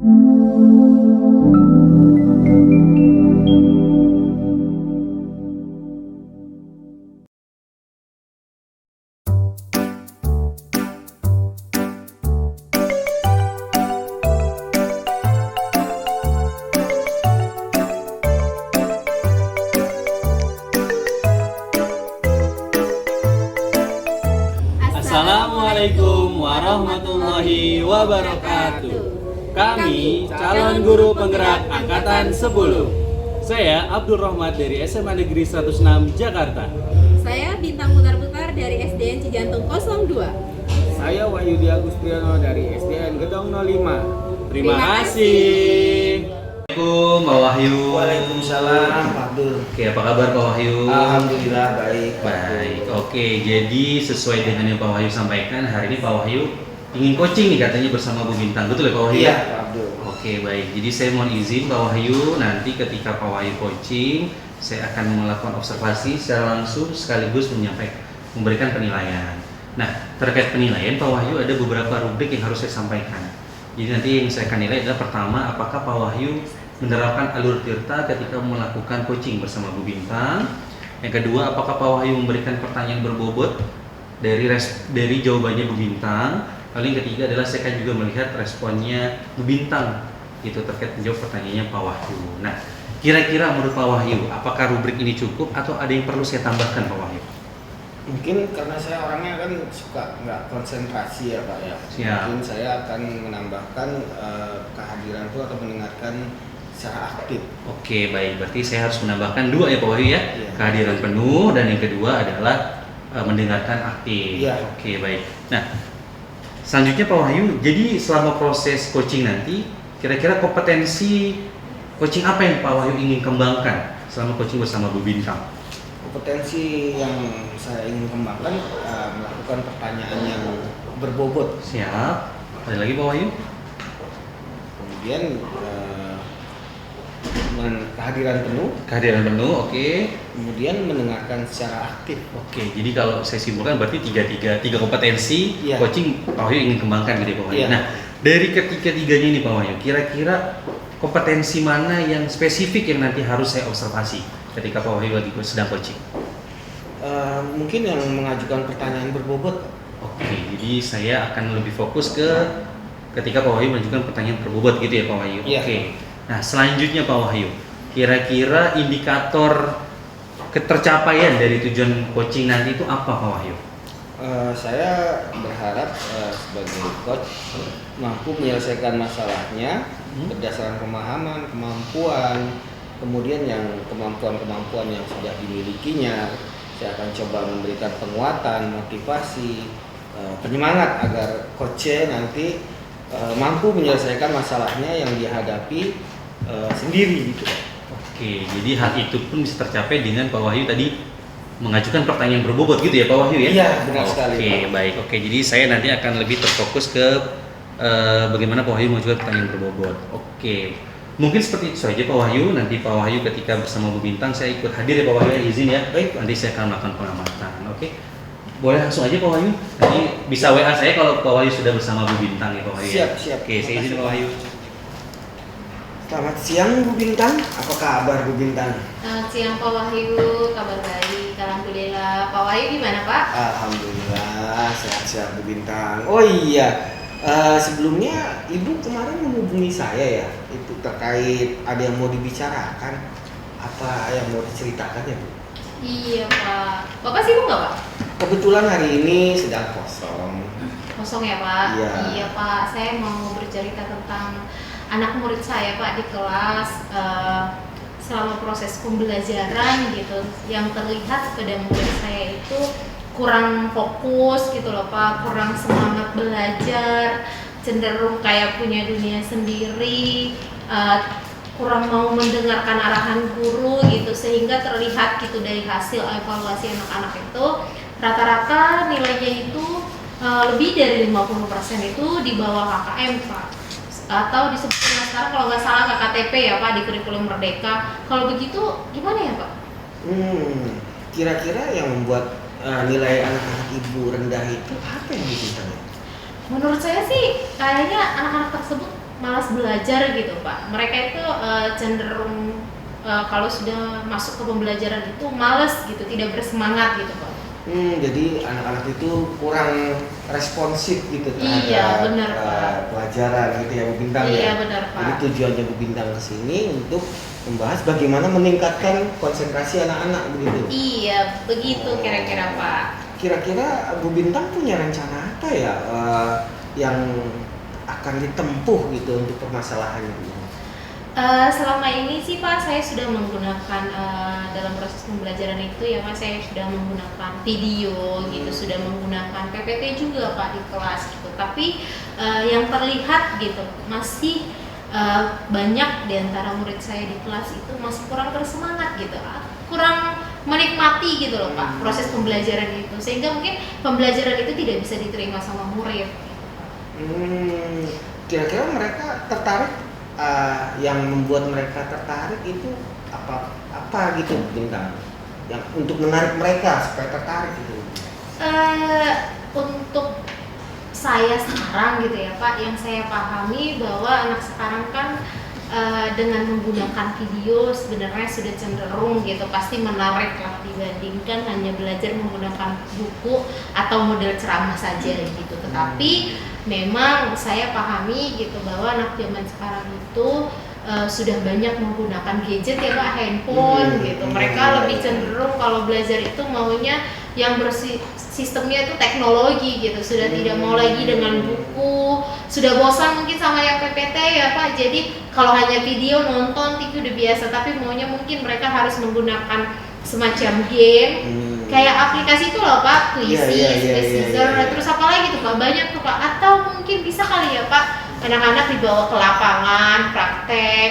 Assalamualaikum warahmatullahi wabarakatuh. Kami calon guru penggerak angkatan 10. Saya Abdul Rahmat dari SMA Negeri 106 Jakarta. Saya Bintang Putar-Putar dari SDN Cijantung 02. Saya Wahyudi Agustiano dari SDN Gedong 05. Terima kasih. Assalamualaikum Pak Wahyu. Waalaikumsalam Pak Abdul. Oke, apa kabar Pak Wahyu? Alhamdulillah baik. Baik. Oke, jadi sesuai dengan yang Pak Wahyu sampaikan, hari ini Pak Wahyu ingin coaching nih katanya bersama Bu Bintang. Betul ya Pak Wahyu? Iya Pak Abdul. Oke, baik. Jadi saya mohon izin Pak Wahyu, nanti ketika Pak Wahyu coaching, saya akan melakukan observasi secara langsung sekaligus memberikan penilaian. Nah, terkait penilaian Pak Wahyu ada beberapa rubrik yang harus saya sampaikan. Jadi nanti yang saya akan nilai adalah pertama, apakah Pak Wahyu menerapkan alur tirta ketika melakukan coaching bersama Bu Bintang. Yang kedua, apakah Pak Wahyu memberikan pertanyaan berbobot dari jawabannya Bu Bintang. Lalu yang ketiga adalah saya akan juga melihat responnya Bu Bintang itu terkait menjawab pertanyaannya Pak Wahyu. Nah, kira-kira menurut Pak Wahyu, apakah rubrik ini cukup atau ada yang perlu saya tambahkan Pak Wahyu? Mungkin karena saya orangnya kan suka nggak konsentrasi ya Pak ya. Siap. Mungkin saya akan menambahkan kehadiran itu atau mendengarkan secara aktif. Oke, baik. Berarti saya harus menambahkan dua ya Pak Wahyu ya. Iya. Kehadiran penuh dan yang kedua adalah mendengarkan aktif. Iya. Oke, baik. Nah, selanjutnya Pak Wahyu, jadi selama proses coaching nanti, kira-kira kompetensi coaching apa yang Pak Wahyu ingin kembangkan selama coaching bersama Bu Bintang? Kompetensi yang saya ingin kembangkan melakukan pertanyaan yang berbobot. Siap. Ada lagi Pak Wahyu? Kemudian kehadiran penuh. Kehadiran penuh, oke. Kemudian mendengarkan secara aktif. Oke, jadi kalau saya simpulkan berarti tiga kompetensi Iya. coaching Pak Wahyu ingin kembangkan gitu ya Pak Wahyu. Iya. Nah, dari ketiga-tiganya ini Pak Wahyu, kira-kira kompetensi mana yang spesifik yang nanti harus saya observasi ketika Pak Wahyu lagi sedang coaching? Mungkin yang mengajukan pertanyaan berbobot. Oke, jadi saya akan lebih fokus ke ketika Pak Wahyu mengajukan pertanyaan berbobot gitu ya Pak Wahyu. Iya. Oke. Nah, selanjutnya Pak Wahyu, kira-kira indikator ketercapaian dari tujuan coaching nanti itu apa Pak Wahyu? Saya berharap sebagai coach mampu menyelesaikan masalahnya berdasarkan pemahaman, kemampuan, kemudian yang kemampuan-kemampuan yang sudah dimilikinya. Saya akan coba memberikan penguatan, motivasi, penyemangat agar coachnya nanti mampu menyelesaikan masalahnya yang dihadapi sendiri gitu. Oke, jadi hal itu pun bisa tercapai dengan Pak Wahyu tadi mengajukan pertanyaan berbobot gitu ya Pak Wahyu ya? Iya, benar sekali. Oke, baik. Oke, jadi saya nanti akan lebih terfokus ke bagaimana Pak Wahyu mengajukan pertanyaan berbobot. Oke, mungkin seperti itu saja Pak Wahyu. Nanti Pak Wahyu ketika bersama Bu Bintang saya ikut hadir ya Pak Wahyu, izin ya. Baik. Nanti saya akan melakukan pengamatan. Oke, boleh langsung aja Pak Wahyu. Nanti bisa WA saya kalau Pak Wahyu sudah bersama Bu Bintang ya Pak Wahyu. Siap, siap. Oke, saya izin Pak Wahyu. Selamat siang Bu Bintang, apa kabar Bu Bintang? Selamat siang Pak Wahyu, kabar baik, alhamdulillah. Pak Wahyu gimana Pak? Alhamdulillah, sehat-sehat Bu Bintang. Oh iya, sebelumnya Ibu kemarin menghubungi saya ya, itu terkait ada yang mau dibicarakan, apa yang mau diceritakan ya Bu? Iya Pak. Bapak sibuk nggak Pak? Kebetulan hari ini sedang kosong. Kosong ya Pak? Iya. Iya Pak, saya mau bercerita tentang anak murid saya Pak di kelas selama proses pembelajaran gitu. Yang terlihat pada murid saya itu kurang fokus gitu loh Pak, kurang semangat belajar, cenderung kayak punya dunia sendiri, kurang mau mendengarkan arahan guru gitu, sehingga terlihat gitu dari hasil evaluasi anak-anak itu rata-rata nilainya itu lebih dari 50% itu di bawah KKM Pak, atau disebutnya sekarang kalau nggak salah KKTP ya Pak di kurikulum Merdeka. Kalau begitu gimana ya Pak? Kira-kira yang membuat nilai anak-anak Ibu rendah itu apa yang dicintanya? Menurut saya sih kayaknya anak-anak tersebut malas belajar gitu Pak. Mereka itu cenderung kalau sudah masuk ke pembelajaran itu malas gitu, tidak bersemangat gitu Pak. Jadi anak-anak itu kurang responsif gitu Iya, terhadap benar, Pak. pelajaran gitu ya Bu Bintang Iya, ya. benar, Pak. Jadi tujuannya Bu Bintang kesini untuk membahas bagaimana meningkatkan konsentrasi anak-anak begitu. Iya, begitu kira-kira Pak. Kira-kira Bu Bintang punya rencana apa ya yang akan ditempuh gitu untuk permasalahan itu? Selama ini sih Pak, saya sudah menggunakan dalam proses pembelajaran itu ya Pak, saya sudah menggunakan video gitu, sudah menggunakan PPT juga Pak di kelas gitu. Tapi yang terlihat gitu masih banyak di antara murid saya di kelas itu masih kurang bersemangat gitu, kurang menikmati gitu loh Pak proses pembelajaran itu, sehingga mungkin pembelajaran itu tidak bisa diterima sama murid. Kira-kira mereka tertarik, yang membuat mereka tertarik itu apa gitu Bintang, yang untuk menarik mereka supaya tertarik gitu? Untuk saya sekarang gitu ya Pak, yang saya pahami bahwa anak sekarang kan dengan menggunakan video sebenarnya sudah cenderung gitu pasti menarik lah dibandingkan hanya belajar menggunakan buku atau model ceramah saja gitu. Tetapi memang saya pahami gitu bahwa anak zaman sekarang itu sudah banyak menggunakan gadget ya Pak, handphone gitu. Mereka lebih cenderung kalau belajar itu maunya yang sistemnya itu teknologi gitu, sudah tidak mau lagi dengan buku, sudah bosan mungkin sama yang PPT ya Pak. Jadi kalau hanya video nonton itu udah biasa, tapi maunya mungkin mereka harus menggunakan semacam game, kayak aplikasi itu loh Pak, Quizzes, terus apa lagi tuh Pak, banyak tuh Pak. Atau mungkin bisa kali ya Pak, anak-anak dibawa ke lapangan, praktek,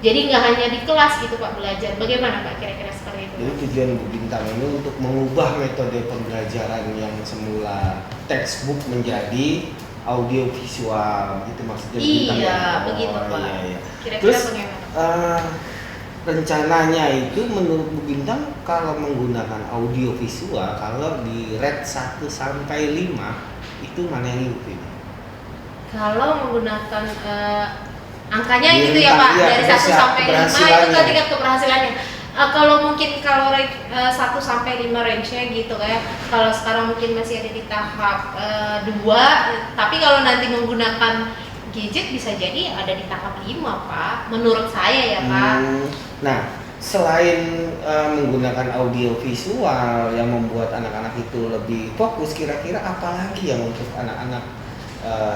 jadi nggak hanya di kelas gitu Pak belajar. Bagaimana Pak kira-kira seperti itu? Jadi tujuan Bu Bintang ini untuk mengubah metode pembelajaran yang semula textbook menjadi audio visual gitu maksudnya. Iya, begitu Pak. Iya. Kira-kira Terus bagaimana? rencananya itu menurut Bu Bintang kalau menggunakan audio visual, kalau di rate 1 sampai 5 itu mana yang lebih? Kalau menggunakan angkanya Di gitu ya rentang, Pak, iya, dari 1 sampai 5 itu keberhasilannya. tingkat keberhasilannya. Kalau mungkin kalau 1 sampai 5 range-nya gitu kayak kalau sekarang mungkin masih ada di tahap 2, tapi kalau nanti menggunakan gadget bisa jadi ada di tahap 5 Pak, menurut saya ya Pak. Nah, selain menggunakan audio visual yang membuat anak-anak itu lebih fokus, kira-kira apa lagi yang untuk anak-anak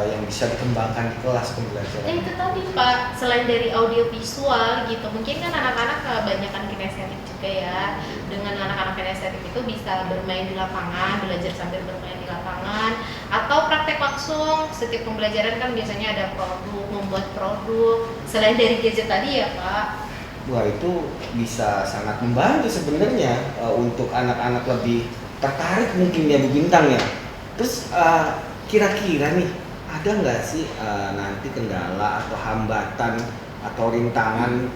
yang bisa dikembangkan di kelas pembelajaran? Itu tadi Pak, selain dari audio visual gitu, mungkin kan anak-anak kebanyakan kinestetik juga ya. Dengan anak-anak kinestetik itu bisa bermain di lapangan, belajar sambil bermain di lapangan, atau praktek langsung. Setiap pembelajaran kan biasanya ada produk, membuat produk. Selain dari gadget tadi ya Pak. Wah, itu bisa sangat membantu sebenarnya untuk anak-anak lebih tertarik mungkin ya Bu Bintang ya. Terus kira-kira nih ada nggak sih nanti kendala atau hambatan atau rintangan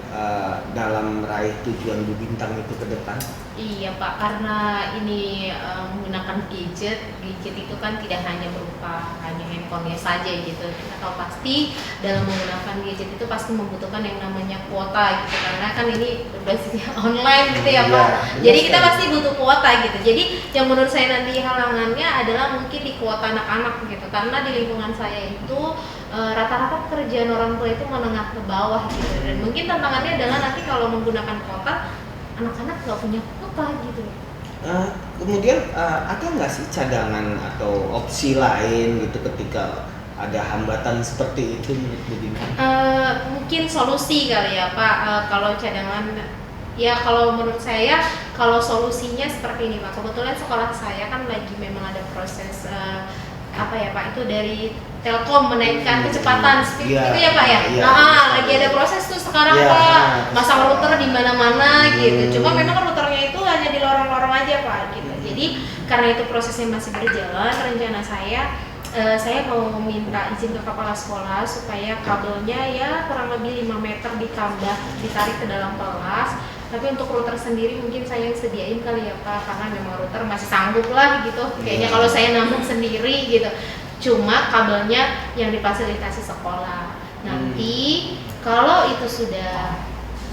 dalam meraih tujuan Bu Bintang itu ke depan? Iya Pak, karena ini menggunakan gadget itu kan tidak hanya berupa hanya handphonenya saja gitu. Kita tahu pasti dalam menggunakan gadget itu pasti membutuhkan yang namanya kuota gitu, karena kan ini berbasisnya online gitu ya Pak. Jadi kita pasti butuh kuota gitu. Jadi yang menurut saya nanti halangannya adalah mungkin di kuota anak-anak gitu, karena di lingkungan saya itu rata-rata pekerjaan orang tua itu menengah ke bawah gitu, dan mungkin tantangannya adalah nanti kalau menggunakan kuota anak-anak nggak punya kuota gitu. Kemudian ada nggak sih cadangan atau opsi lain gitu ketika ada hambatan seperti itu menurut Bu Bintang? Mungkin solusi kali ya Pak. Kalau cadangan, ya kalau menurut saya kalau solusinya seperti ini Pak. Kebetulan sekolah saya kan lagi memang ada proses apa ya Pak, itu dari Telkom menaikkan kecepatan speed gitu ya Pak ya. Lagi ada proses tuh sekarang Pak, masang router di mana-mana gitu. Cuma memang routernya itu hanya di lorong-lorong aja Pak gitu. Jadi karena itu prosesnya masih berjalan, rencana saya mau minta izin ke kepala sekolah supaya kabelnya ya kurang lebih 5 meter ditarik ke dalam kelas. Tapi untuk router sendiri mungkin saya yang sediain kali ya Pak, karena memang router masih sanggup lah gitu. Kayaknya kalau saya nambah sendiri gitu. Cuma kabelnya yang difasilitasi sekolah. Nah, Nanti kalau itu sudah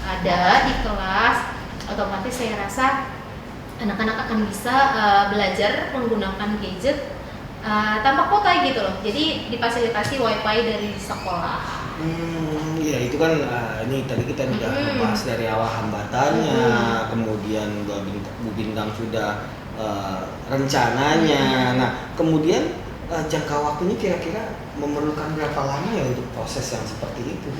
ada di kelas, otomatis saya rasa anak-anak akan bisa belajar menggunakan gadget tanpa kuota gitu loh. Jadi difasilitasi wifi dari sekolah. Ya itu kan ini tadi kita udah membahas dari awal hambatannya, kemudian Bu Bintang sudah rencananya. Nah, kemudian jangka waktunya kira-kira memerlukan berapa lama ya untuk proses yang seperti itu?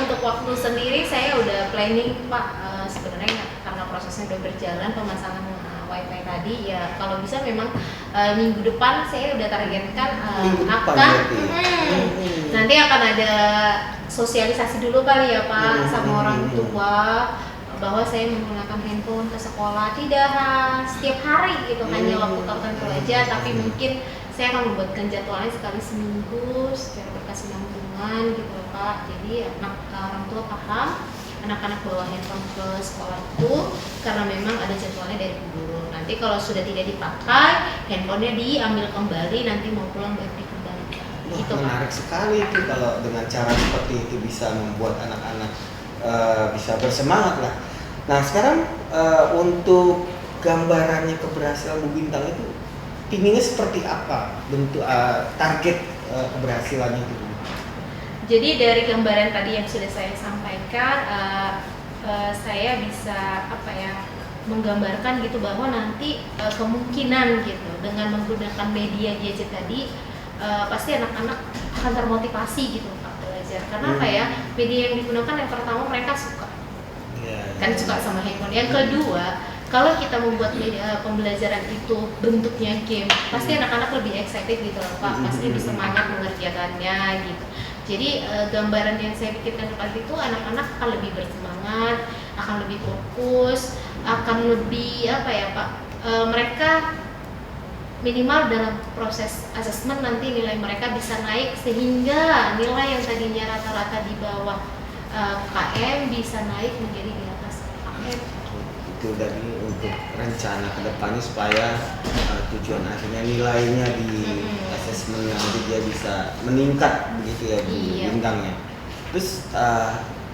Untuk waktu sendiri saya udah planning Pak, sebenarnya karena prosesnya udah berjalan pemasangan wifi tadi ya, kalau bisa memang minggu depan saya udah targetkan nanti akan ada sosialisasi dulu kali ya Pak sama orang tua bahwa saya menggunakan handphone ke sekolah tidak setiap hari gitu, hanya waktu tertentu aja, tapi mungkin saya akan membuatkan jadwalnya sekali seminggu secara berkesinambungan gitu loh Pak. Jadi orang tua paham anak-anak bawa handphone ke sekolah itu karena memang ada jadwalnya dari guru. Nanti kalau sudah tidak dipakai, handphonenya diambil kembali, nanti mau pulang baru dikembalikan. Gitu, menarik sekali itu kalau dengan cara seperti itu bisa membuat anak-anak bisa bersemangat lah. Nah sekarang untuk gambarannya keberhasilan Bu Bintang itu pinginnya seperti apa bentuk target keberhasilannya itu? Jadi dari gambaran tadi yang sudah saya sampaikan, saya bisa menggambarkan gitu bahwa nanti kemungkinan gitu dengan menggunakan media gadget tadi pasti anak-anak akan termotivasi gitu Pak belajar. Karena media yang digunakan yang pertama mereka suka, kan suka sama handphone. Yang kedua, kalau kita membuat media pembelajaran itu bentuknya game, pasti anak-anak lebih excited gitu loh Pak, pasti lebih semangat mengerjakannya gitu. Jadi gambaran yang saya pikirkan depan itu anak-anak akan lebih bersemangat, akan lebih fokus, akan lebih mereka minimal dalam proses asesmen nanti nilai mereka bisa naik sehingga nilai yang tadinya rata-rata di bawah KM bisa naik menjadi di atas KM. Itu tadi untuk rencana kedepannya supaya tujuan akhirnya nilainya di asesmen nanti dia bisa meningkat begitu ya Bu Bintang ya. Terus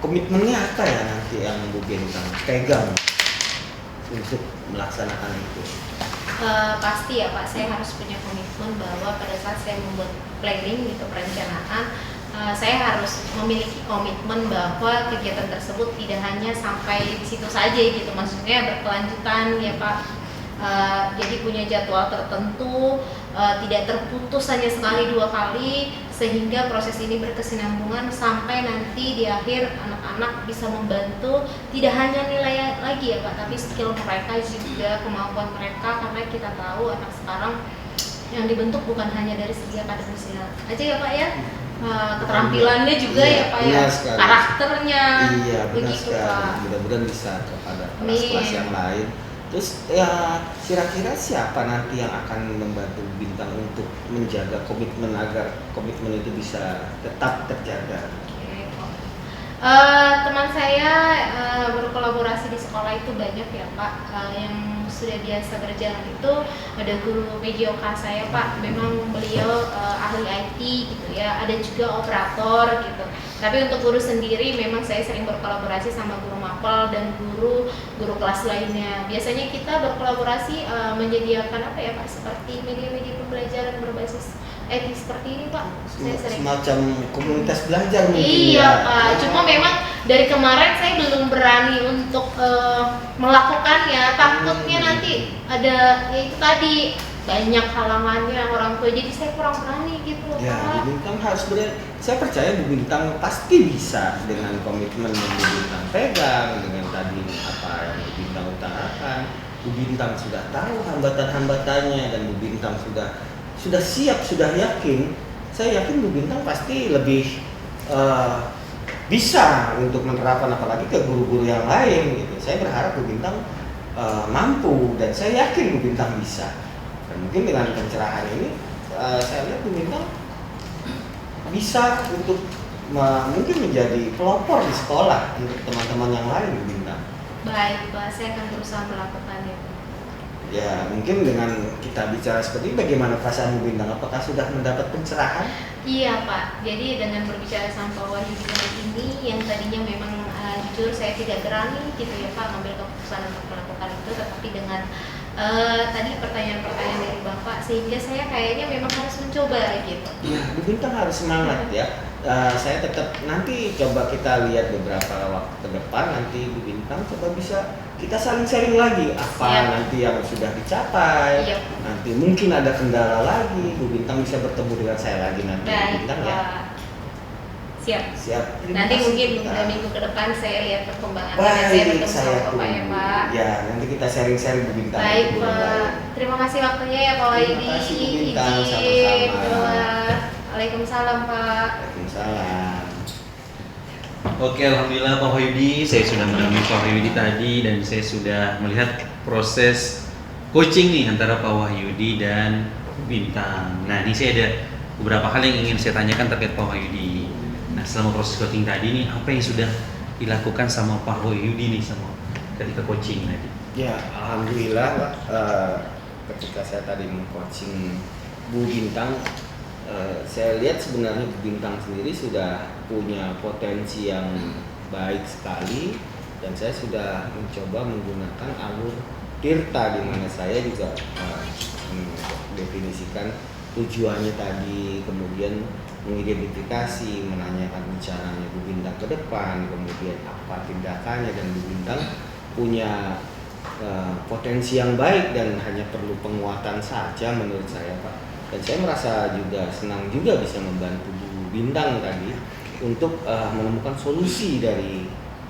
komitmennya apa ya nanti yang Bu Bintang pegang untuk melaksanakan itu? Pasti ya Pak, saya harus punya komitmen bahwa pada saat saya membuat planning gitu, perencanaan, saya harus memiliki komitmen bahwa kegiatan tersebut tidak hanya sampai di situ saja gitu, maksudnya berkelanjutan ya Pak. Jadi punya jadwal tertentu, tidak terputus hanya sekali dua kali, sehingga proses ini berkesinambungan sampai nanti di akhir anak-anak bisa membantu tidak hanya nilai lagi ya Pak, tapi skill mereka juga, kemampuan mereka, karena kita tahu anak sekarang yang dibentuk bukan hanya dari segi akademisnya aja ya Pak ya, keterampilannya juga ya Pak ya, karakternya, begitu Pak. Mudah-mudahan bisa kepada kelas-kelas yang lain. Terus ya kira-kira siapa nanti yang akan membantu Bintang untuk menjaga komitmen agar komitmen itu bisa tetap terjaga? Teman saya berkolaborasi di sekolah itu banyak ya Pak, yang sudah biasa berjalan itu ada guru videoka saya Pak, memang beliau ahli IT gitu ya, ada juga operator gitu. Tapi untuk guru sendiri memang saya sering berkolaborasi sama guru mapel dan guru kelas lainnya. Biasanya kita berkolaborasi menyediakan Pak, seperti media-media pembelajaran berbasis IT seperti ini Pak. Saya sering semacam komunitas belajar mungkin. Iya Pak, cuma memang dari kemarin saya belum berani untuk melakukannya, takutnya nanti ada ya itu tadi banyak halangannya orang tua, jadi saya kurang berani gitu ya, Pak. Bu Bintang harus berani. Saya percaya Bu Bintang pasti bisa dengan komitmen yang Bu Bintang pegang, dengan tadi apa yang Bu Bintang utarakan. Bu Bintang sudah tahu hambatan-hambatannya dan Bu Bintang sudah siap, sudah yakin. Saya yakin Bu Bintang pasti lebih bisa untuk menerapkan, apalagi ke guru-guru yang lain gitu. Saya berharap Bu Bintang mampu, dan saya yakin Bu Bintang bisa. Dan mungkin dengan pencerahan ini saya lihat Bu Bintang bisa untuk mungkin menjadi pelopor di sekolah untuk teman-teman yang lain Bu Bintang. Baik Pak, saya akan berusaha melakukannya. Ya, mungkin dengan kita bicara seperti ini, bagaimana perasaan Bu Bintang? Apakah sudah mendapat pencerahan? Iya Pak, jadi dengan berbicara sama Pak Wahyu ini yang tadinya memang jujur saya tidak berani gitu ya Pak ngambil keputusan untuk melakukan itu, tetapi dengan tadi pertanyaan-pertanyaan dari Bapak sehingga saya kayaknya memang harus mencoba gitu. Iya, Bu Bintang harus semangat ya. Saya tetap nanti coba kita lihat beberapa waktu ke depan, nanti Bu Bintang coba bisa kita saling sharing lagi apa Siap. nanti yang sudah dicapai. Iya. Nanti mungkin ada kendala lagi, Bu Bintang bisa bertemu dengan saya lagi nanti, Bu Baik Bintang ya. Pak. Siap. Siap. Terima Nanti kasih, mungkin Bintang. minggu ke depan saya lihat perkembangannya dan saya Baik, bertemu saya sama Bapak ya tunggu. Pak. Ya, nanti kita sharing-sharing Bu Bintang. Baik Bu Pak, Bintang. terima kasih waktunya ya Pak Wahyudi. Terima kasih, Bu Bintang. Izin. Sama-sama. Waalaikumsalam Pak. Waalaikumsalam. Oke, alhamdulillah Pak Wahyudi, saya sudah menemui Pak Wahyudi tadi dan saya sudah melihat proses coaching nih antara Pak Wahyudi dan Bintang. Nah, ini saya ada beberapa hal yang ingin saya tanyakan terkait Pak Wahyudi. Nah, selama proses coaching tadi nih, apa yang sudah dilakukan sama Pak Wahyudi nih sama ketika coaching tadi? Ya, alhamdulillah Pak. Ketika saya tadi meng-coaching Bu Bintang, saya lihat sebenarnya Bu Bintang sendiri sudah punya potensi yang baik sekali dan saya sudah mencoba menggunakan alur Tirta di mana saya juga mendefinisikan tujuannya tadi, kemudian mengidentifikasi, menanyakan rencananya Bu Bintang ke depan, kemudian apa tindakannya, dan Bu Bintang punya potensi yang baik dan hanya perlu penguatan saja menurut saya Pak. Dan saya merasa juga senang juga bisa membantu Bu Bintang tadi untuk menemukan solusi dari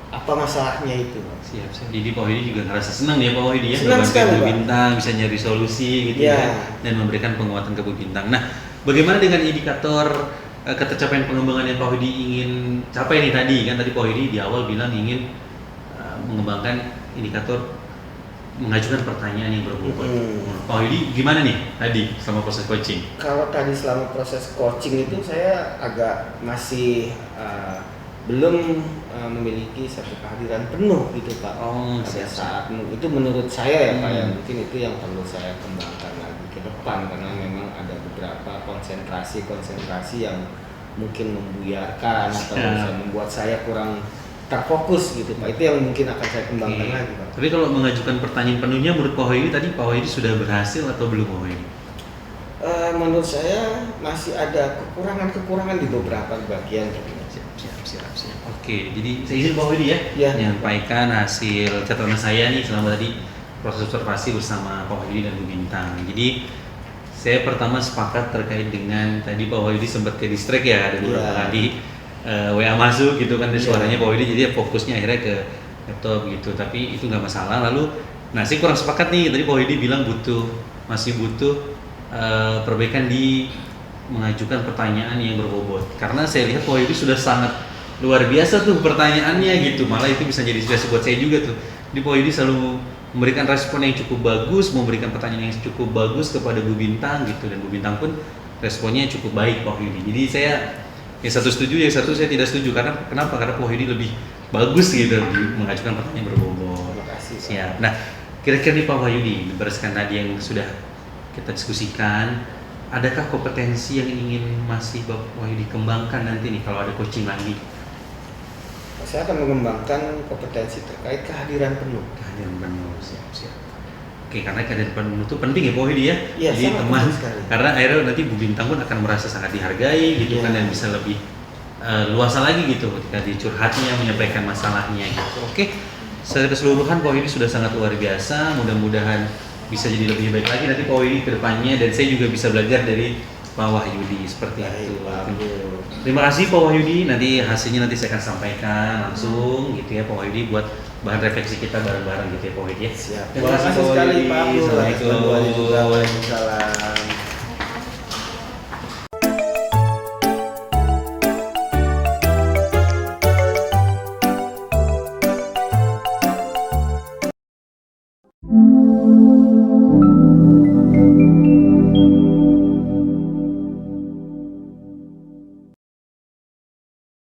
apa masalahnya itu Pak. Siap. Jadi Pak Wahyudi juga ngerasa senang ya Pak Wahyudi ya, Senang membantu sekali, Bu Pak. Bintang bisa nyari solusi gitu Ya. ya, dan memberikan penguatan ke Bu Bintang. Nah, bagaimana dengan indikator ketercapaian pengembangan yang Pak Wahyudi ingin capai nih tadi kan? Tadi Pak Wahyudi di awal bilang ingin mengembangkan indikator mengajukan pertanyaan yang berbobot. Pak Wahyudi gimana nih tadi selama proses coaching? Kalau tadi selama proses coaching itu saya agak masih belum memiliki satu kehadiran penuh gitu Pak. Oh, Pada siap. saat itu menurut saya ya Pak ya, Hmm. mungkin itu yang perlu saya kembangkan lagi ke depan karena memang ada beberapa konsentrasi yang mungkin membuyarkan atau Siap. bisa membuat saya kurang terfokus gitu Pak. Itu yang mungkin akan saya kembangkan Oke. lagi Pak. Tapi kalau mengajukan pertanyaan penuhnya menurut Pak Wahyudi tadi, Pak Wahyudi sudah berhasil atau belum Pak Wahyudi? Menurut saya masih ada kekurangan di beberapa bagian. Siap. Oke, jadi saya izin Pak Wahyudi ya, Ya. menyampaikan hasil catatan saya nih selama tadi proses observasi bersama Pak Wahyudi dan Bu Bintang. Jadi saya pertama sepakat terkait dengan tadi Pak Wahyudi sempat ke distract ya, ada beberapa Ya. kali WA masuk gitu kan, Ya. suaranya Pak Wahyudi, jadi fokusnya akhirnya ke laptop gitu. Tapi itu nggak masalah. Lalu, nah saya kurang sepakat nih, tadi Pak Wahyudi bilang masih butuh perbaikan di mengajukan pertanyaan yang berbobot. Karena saya lihat Pak Wahyudi sudah sangat luar biasa tuh pertanyaannya gitu, malah itu bisa jadi inspirasi buat saya juga tuh. Di Pak Wahyudi selalu memberikan respon yang cukup bagus, memberikan pertanyaan yang cukup bagus kepada Bu Bintang gitu, dan Bu Bintang pun responnya cukup baik Pak Wahyudi. Jadi saya yang satu setuju, yang satu saya tidak setuju. Karena kenapa? Karena Pak Wahyudi lebih bagus gitu di mengajukan pertanyaan berbobot. Terima kasih Pak. Siap. Nah, kira-kira nih Pak Wahyudi, berdasarkan tadi yang sudah kita diskusikan, adakah kompetensi yang ingin masih Bapak Wahyudi kembangkan nanti nih kalau ada coaching lagi? Saya akan mengembangkan kompetensi terkait kehadiran penuh. Kehadiran penuh, siap. Oke, karena kehadiran penuh itu penting ya Pak Wahyudi ya. Iya, Jadi sangat teman, penting sekali. karena akhirnya nanti Bu Bintang pun akan merasa sangat dihargai gitu Iya. kan, dan bisa lebih luasa lagi gitu ketika dicurhatnya, menyampaikan masalahnya gitu. Oke, secara keseluruhan Pak Wahyudi sudah sangat luar biasa. Mudah-mudahan bisa jadi lebih baik lagi nanti Pak Wahyudi ke depannya, dan saya juga bisa belajar dari Pak Wahyudi seperti itu. Terima kasih Pak Wahyudi, nanti hasilnya nanti saya akan sampaikan langsung gitu ya Pak Wahyudi, buat bahan refleksi kita bareng-bareng gitu ya Pak Wahyudi ya. Siap. Terima kasih Pak sekali Wahyudi. Pak Abdul atas Assalamualaikum. bantuannya juga. Waalaikumsalam.